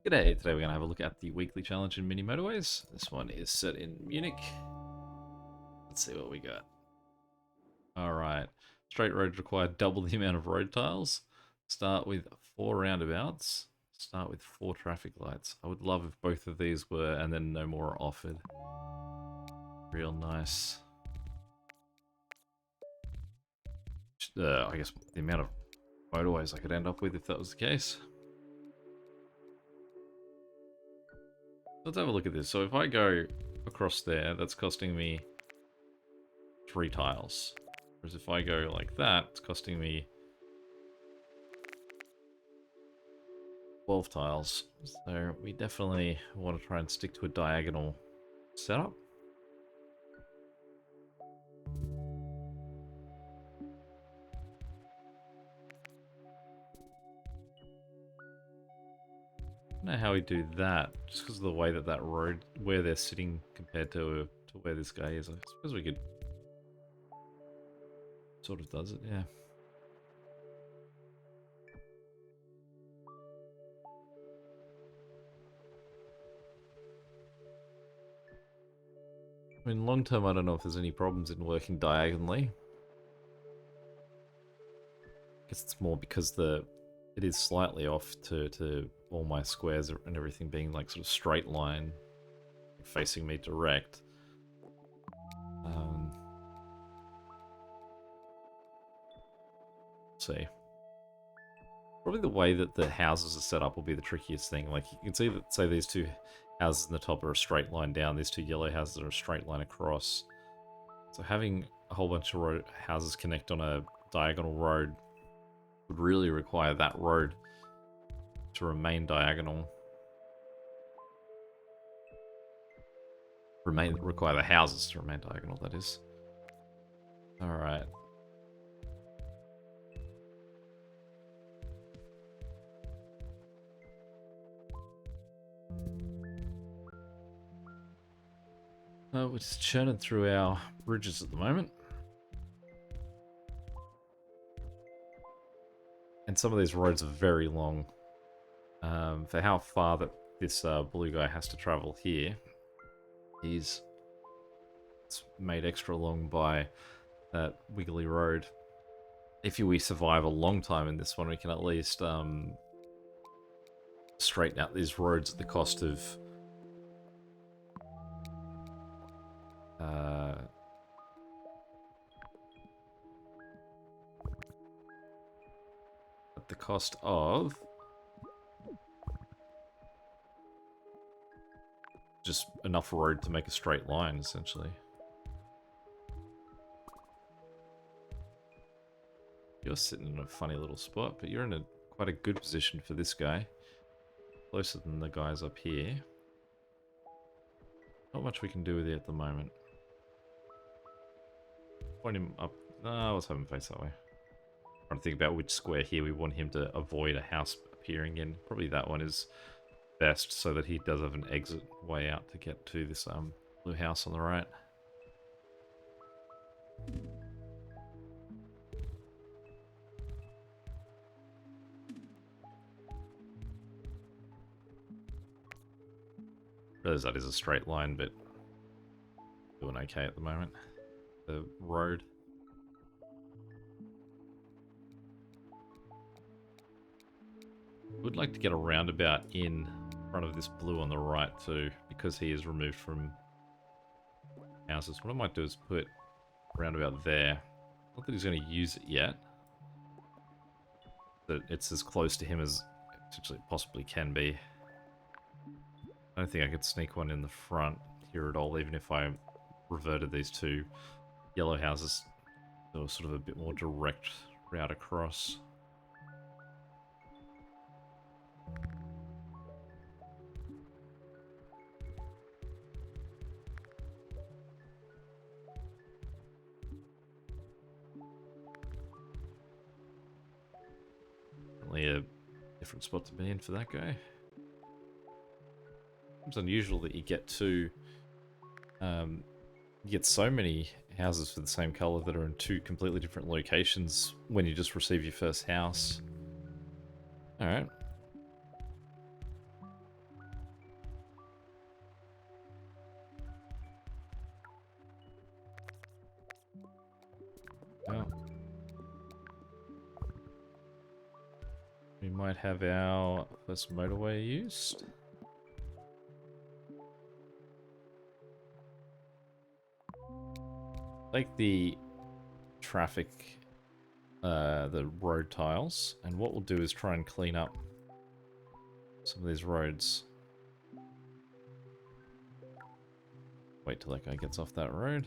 G'day, today we're going to have a look at the weekly challenge in mini motorways. This one is set in Munich. Let's see what we got. Alright, straight roads require double the amount of road tiles. Start with 4 roundabouts. Start with 4 traffic lights. I would love if both of these were and then no more are offered. Real nice. I guess the amount of motorways I could end up with if that was the case. Let's have a look at this. So if I go across there, that's costing me 3 tiles. Whereas if I go like that, it's costing me 12 tiles. So we definitely want to try and stick to a diagonal setup. I don't know how we do that, just because of the way that road, where they're sitting compared to where this guy is. I suppose we could sort of does it, yeah. I mean, long term, I don't know if there's any problems in working diagonally. I guess it's more because it is slightly off to all my squares and everything being like sort of straight line facing me direct. Let's see. Probably the way that the houses are set up will be the trickiest thing. Like, you can see that, say these two houses in the top are a straight line down, these two yellow houses are a straight line across. So having a whole bunch of houses connect on a diagonal road would really require that road to remain diagonal. Require the houses to remain diagonal, that is. Alright. We're just churning through our bridges at the moment. And some of these roads are very long. For how far that this blue guy has to travel here, it's made extra long by that wiggly road. If we survive a long time in this one, we can at least straighten out these roads at the cost of just enough road to make a straight line, essentially. You're sitting in a funny little spot, but you're in quite a good position for this guy. Closer than the guys up here. Not much we can do with it at the moment. Point him up. No, let's have him face that way. Trying to think about which square here we want him to avoid a house appearing in. Probably that one is best, so that he does have an exit way out to get to this blue house on the right. Realize that is a straight line, but doing okay at the moment. The road. Would like to get a roundabout in front of this blue on the right too, because he is removed from houses. What I might do is put a roundabout there. Not that he's going to use it yet. But it's as close to him as it potentially possibly can be. I don't think I could sneak one in the front here at all, even if I reverted these two yellow houses to sort of a bit more direct route across. Definitely a different spot to be in for that guy. It's unusual that you get so many houses for the same color that are in 2 completely different locations when you just receive your first house. Alright. might have our first motorway used. Like the traffic, the road tiles, and what we'll do is try and clean up some of these roads. Wait till that guy gets off that road.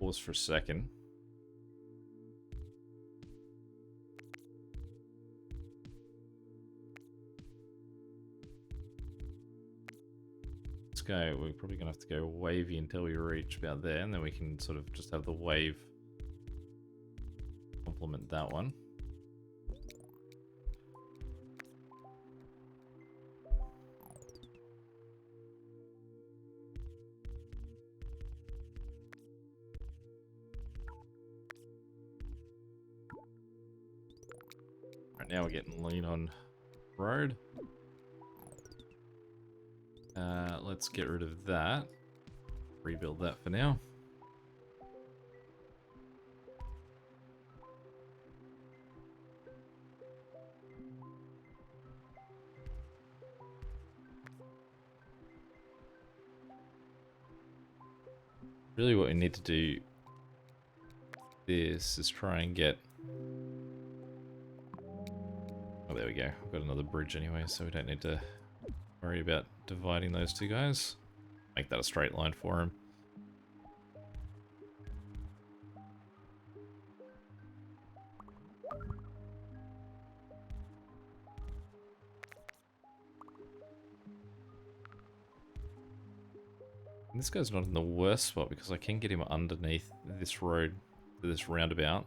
Pause for a second. Let's go. We're probably gonna have to go wavy until we reach about there, and then we can sort of just have the wave complement that one. Right now we're getting lean on road. Let's get rid of that. Rebuild that for now. Really what we need to do this is try and get... Oh, there we go. I've got another bridge anyway, so we don't need to worry about dividing those two guys. Make that a straight line for him. And this guy's not in the worst spot because I can get him underneath this road, this roundabout.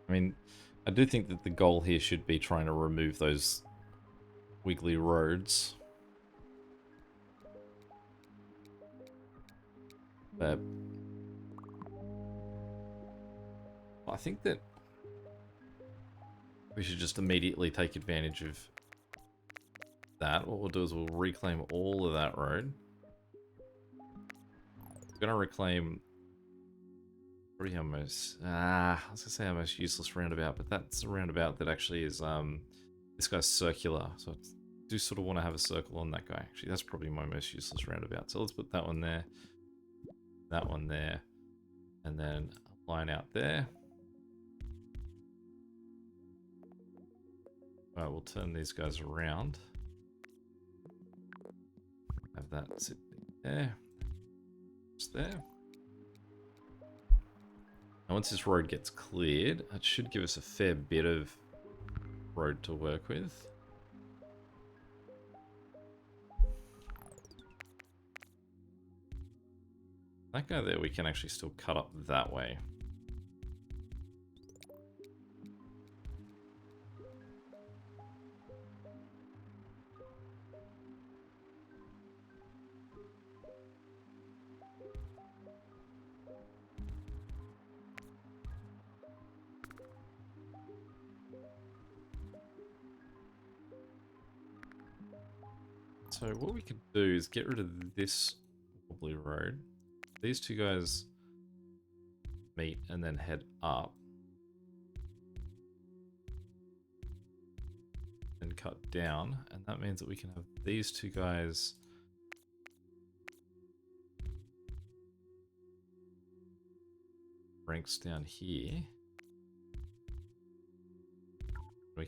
I mean, I do think that the goal here should be trying to remove those wiggly roads. But I think that we should just immediately take advantage of that. What we'll do is we'll reclaim all of that road. We're going to reclaim... Probably our most, I was gonna say our most useless roundabout, but that's a roundabout that actually is, this guy's circular, so I do sort of want to have a circle on that guy. Actually, that's probably my most useless roundabout. So let's put that one there, and then a line out there. Alright, we'll turn these guys around. Have that sit there, just there. Now once this road gets cleared, it should give us a fair bit of road to work with. That guy there we can actually still cut up that way. So what we could do is get rid of this wobbly road. These two guys meet and then head up. And cut down. And that means that we can have these two guys ranks down here. We'll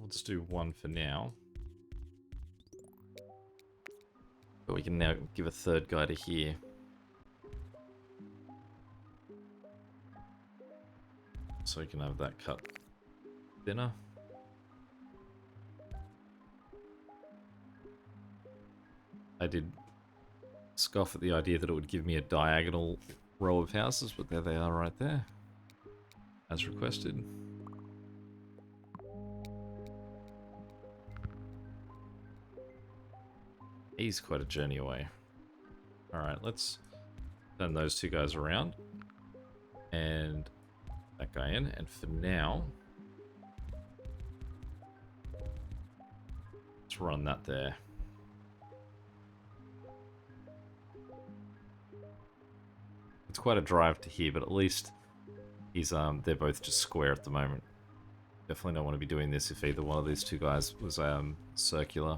just do one for now. But we can now give a third guy to here. so you can have that cut thinner. I did scoff at the idea that it would give me a diagonal row of houses, but there they are right there, as requested. He's quite a journey away. Alright, let's turn those two guys around. And that guy in. And for now, let's run that there. It's quite a drive to here, but at least he's they're both just square at the moment. Definitely don't want to be doing this if either one of these two guys was circular.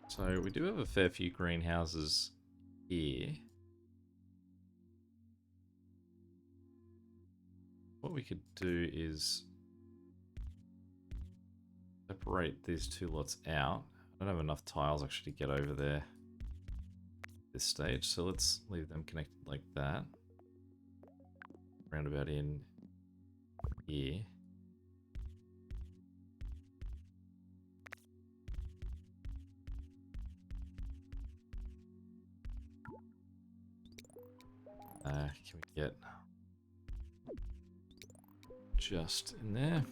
So we do have a fair few greenhouses here. What we could do is separate these two lots out. I don't have enough tiles actually to get over there at this stage, so let's leave them connected like that. Roundabout in here. Can we get just in there?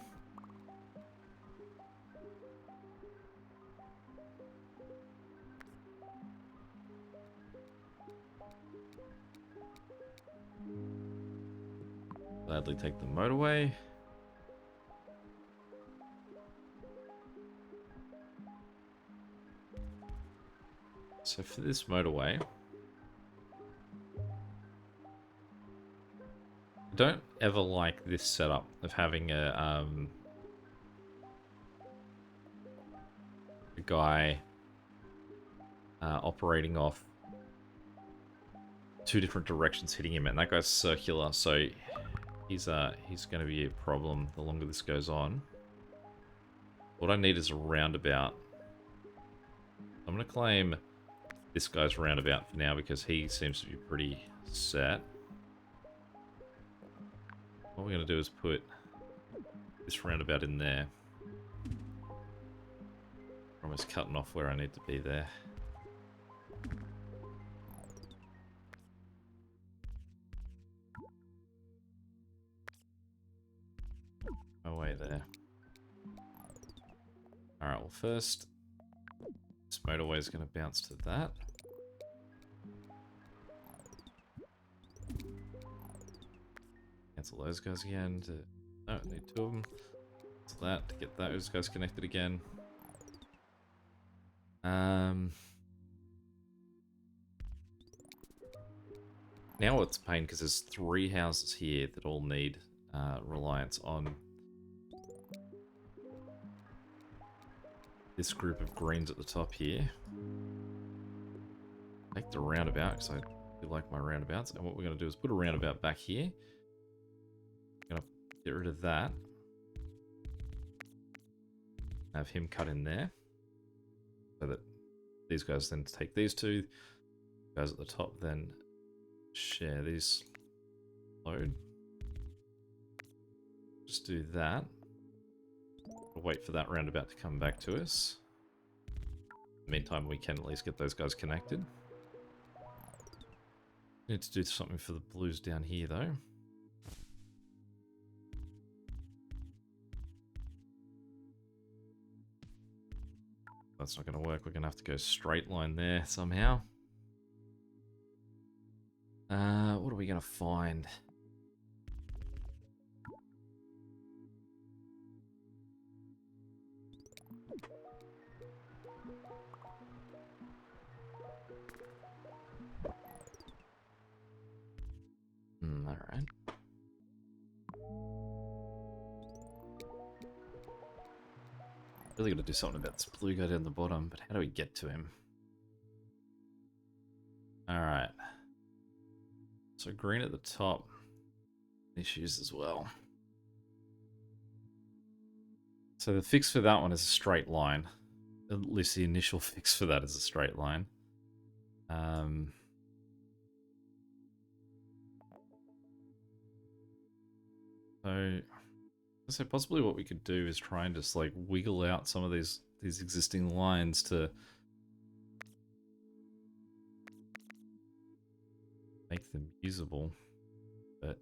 Gladly take the motorway. So for this motorway, I don't ever like this setup of having a guy operating off two different directions hitting him, and that guy's circular, so he's going to be a problem the longer this goes on. What I need is a roundabout. I'm going to claim this guy's roundabout for now because he seems to be pretty set. What we're going to do is put this roundabout in there. Almost cutting off where I need to be there. No way there. Alright, well first, this motorway is going to bounce to that. Cancel those guys again. No, I need two of them. Cancel that to get those guys connected again. Now it's a pain because there's 3 houses here that all need reliance on this group of greens at the top here. Take the roundabout because I do like my roundabouts. And what we're going to do is put a roundabout back here. Going to get rid of that. Have him cut in there. So that these guys then take these two. Guys at the top then share these load. Just do that. We'll wait for that roundabout to come back to us. In the meantime, we can at least get those guys connected. Need to do something for the blues down here though. That's not going to work. We're going to have to go straight line there somehow. What are we going to find? Alright. Really got to do something about this blue guy down the bottom, but how do we get to him? Alright. So green at the top. Issues as well. So the fix for that one is a straight line. At least the initial fix for that is a straight line. So possibly what we could do is try and just like wiggle out some of these existing lines to make them usable, but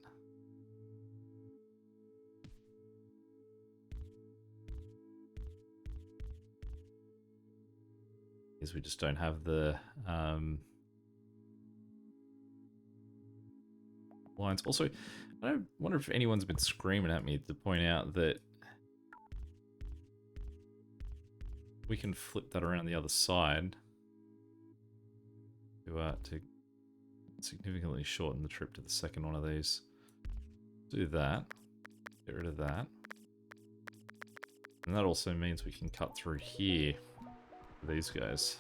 is we just don't have the lines. Also, I wonder if anyone's been screaming at me to point out that we can flip that around the other side to significantly shorten the trip to the second one of these. Do that. Get rid of that. And that also means we can cut through here for these guys.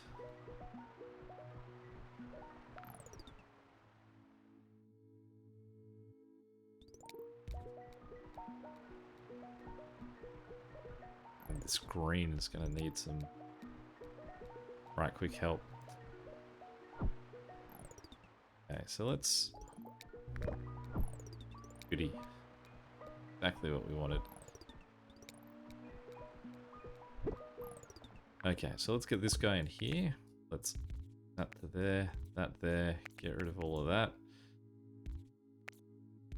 And this green is going to need some right quick help. Okay, so let's... Goody. Exactly what we wanted. Okay, so let's get this guy in here. Let's... that there, get rid of all of that.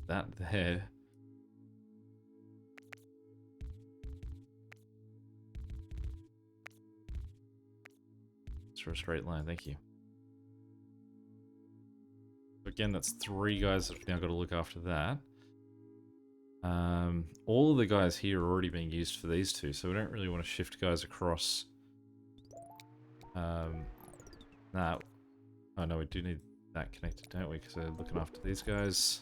That there. It's for a straight line, thank you. Again, that's 3 guys that have now got to look after that. All of the guys here are already being used for these two, so we don't really want to shift guys across. That. Oh no, we do need that connected, don't we? Because we're looking after these guys.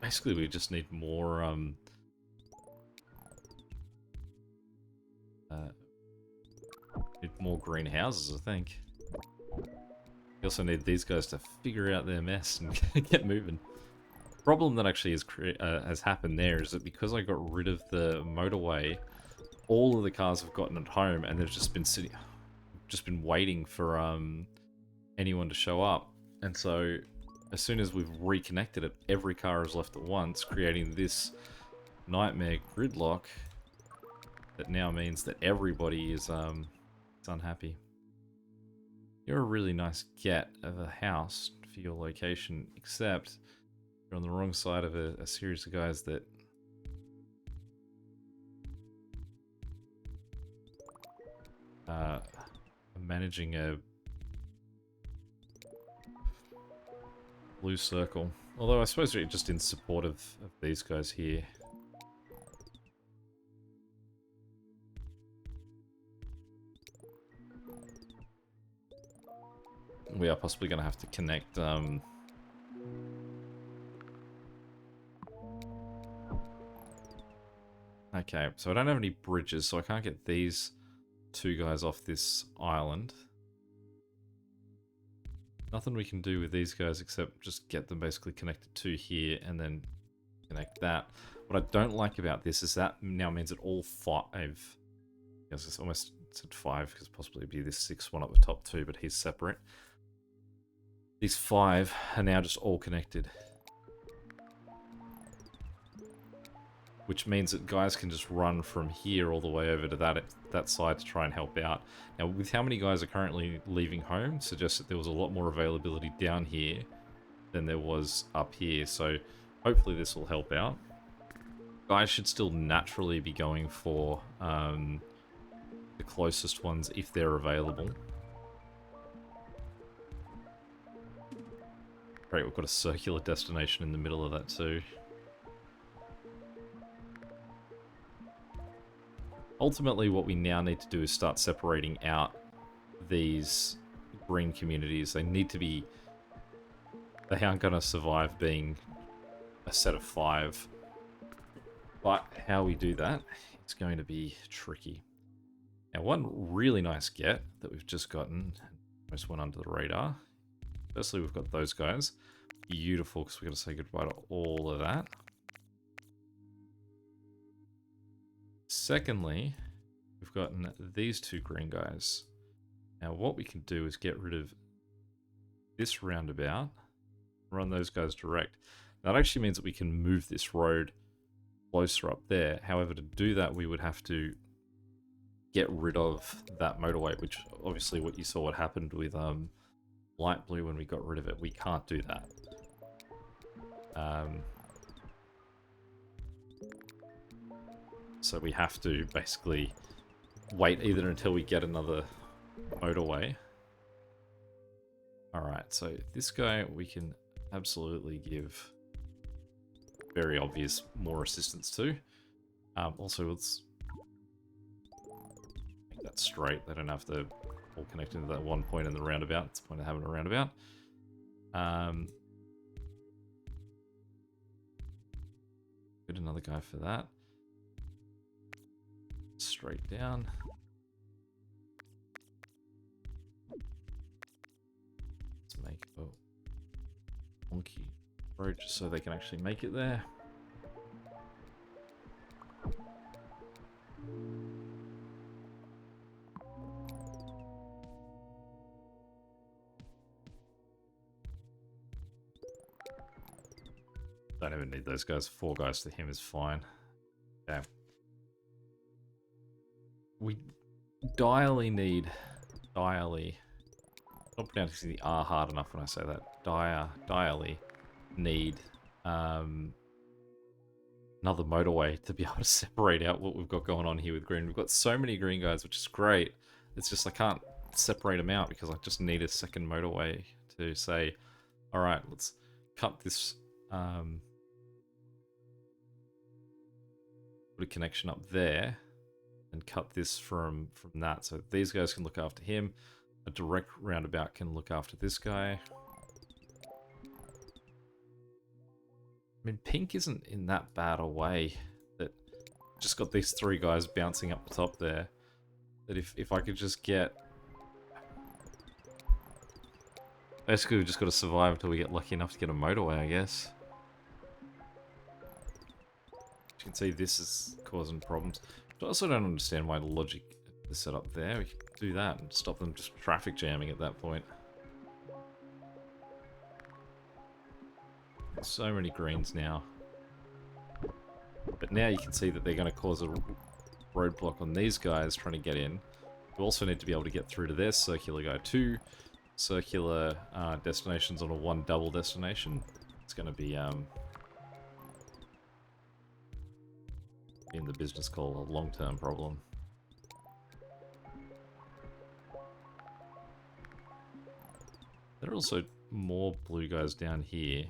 Basically, we just need more, need more greenhouses, I think. We also need these guys to figure out their mess and get moving. The problem that actually has happened there is that because I got rid of the motorway, all of the cars have gotten at home and they've just been waiting for anyone to show up. And so as soon as we've reconnected it, every car is left at once, creating this nightmare gridlock that now means that everybody is unhappy. You're a really nice get of a house for your location, except you're on the wrong side of a series of guys that are managing a blue circle. Although I suppose we're just in support of these guys here. We are possibly going to have to connect okay, so I don't have any bridges, so I can't get these 2 guys off this island. Nothing we can do with these guys except just get them basically connected to here and then connect that. What I don't like about this is that now means that all 5... I guess it's almost said 5 because possibly it'd be this 6th one up the top too, but he's separate. These 5 are now just all connected. Which means that guys can just run from here all the way over to that side to try and help out. Now, with how many guys are currently leaving home, suggests that there was a lot more availability down here than there was up here. So hopefully this will help out. Guys should still naturally be going for the closest ones if they're available. Great, we've got a circular destination in the middle of that too. Ultimately, what we now need to do is start separating out these green communities. They need to be... They aren't going to survive being a set of 5. But how we do that, it's going to be tricky. Now, one really nice get that we've just gotten, almost went under the radar. Firstly, we've got those guys. Beautiful, because we've got to say goodbye to all of that. Secondly, we've gotten these two green guys. Now, what we can do is get rid of this roundabout, run those guys direct. That actually means that we can move this road closer up there. However, to do that, we would have to get rid of that motorway, which obviously what you saw what happened with light blue when we got rid of it. We can't do that. So we have to basically wait either until we get another motorway. Alright, so this guy we can absolutely give very obvious more assistance to. Also, let's make that straight. They don't have to all connect into that one point in the roundabout. It's the point of having a roundabout. Get another guy for that. Straight down. Let's make a wonky road just so they can actually make it there. Don't even need those guys. 4 guys to him is fine. Okay. We direly need... Not pronouncing the R hard enough when I say that. Direly need another motorway to be able to separate out what we've got going on here with green. We've got so many green guys, which is great. It's just I can't separate them out because I just need a second motorway to say, all right, let's cut this... put a connection up there and cut this from that. So these guys can look after him. A direct roundabout can look after this guy. I mean, pink isn't in that bad a way. That just got these 3 guys bouncing up the top there. That if I could just get... Basically, we've just got to survive until we get lucky enough to get a motorway, I guess. You can see this is causing problems. But I also don't understand why the logic is set up there. We could do that and stop them just traffic jamming at that point. So many greens now. But now you can see that they're going to cause a roadblock on these guys trying to get in. We also need to be able to get through to their circular guy. 2 circular destinations on a 1 double destination. It's going to be in the business called a long-term problem. There are also more blue guys down here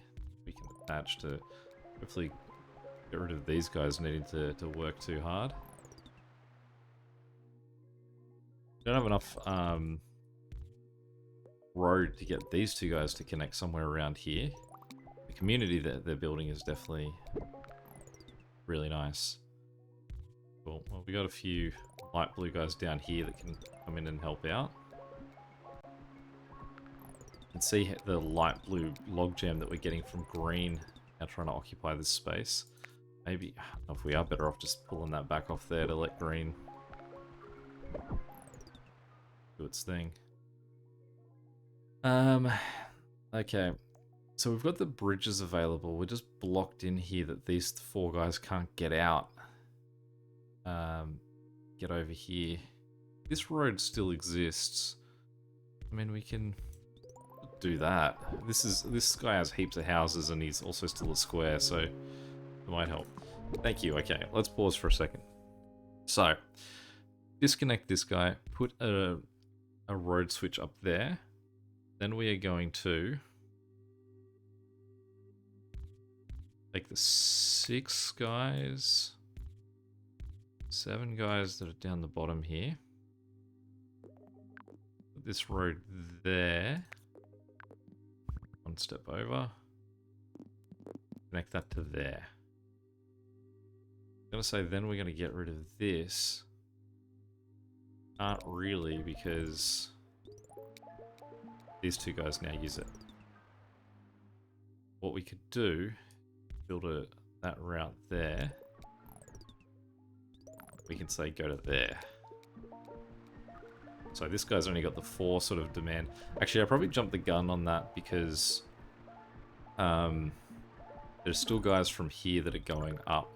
we can attach to hopefully get rid of these guys needing to work too hard. Don't have enough road to get these 2 guys to connect somewhere around here. The community that they're building is definitely really nice. Cool. Well, we got a few light blue guys down here that can come in and help out. You can see the light blue logjam that we're getting from green now trying to occupy this space. Maybe, I don't know if we are better off just pulling that back off there to let green do its thing. Okay. So we've got the bridges available. We're just blocked in here that these 4 guys can't get out. Get over here. This road still exists. I mean, we can do that. This guy has heaps of houses and he's also still a square, so it might help. Thank you. Okay, let's pause for a second. So, disconnect this guy, put a road switch up there. Then we are going to take the 6 guys, 7 guys that are down the bottom here. Put this road there. 1 step over. Connect that to there. I'm going to say then we're going to get rid of this. Aren't really, because these two guys now use it. What we could do, build that route there. We can say go to there. So this guy's only got the 4 sort of demand. Actually, I probably jumped the gun on that because there's still guys from here that are going up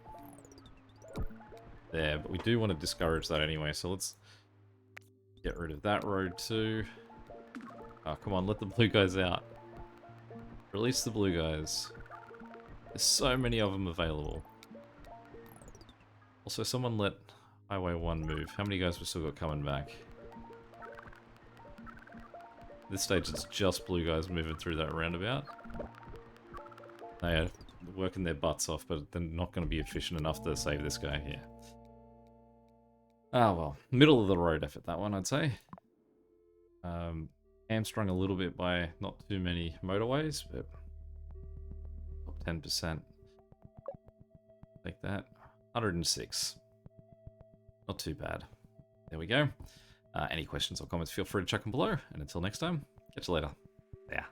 there, but we do want to discourage that anyway, so let's get rid of that road too. Oh, come on, let the blue guys out. Release the blue guys. There's so many of them available. Also, someone let Highway 1 move. How many guys we still got coming back? This stage it's just blue guys moving through that roundabout. They are working their butts off, but they're not going to be efficient enough to save this guy here. Ah, well, middle of the road effort, that one, I'd say. Hamstrung a little bit by not too many motorways, but top 10%. Like that. 106. Not too bad. There we go. Any questions or comments, feel free to chuck them below. And until next time, catch you later. Yeah.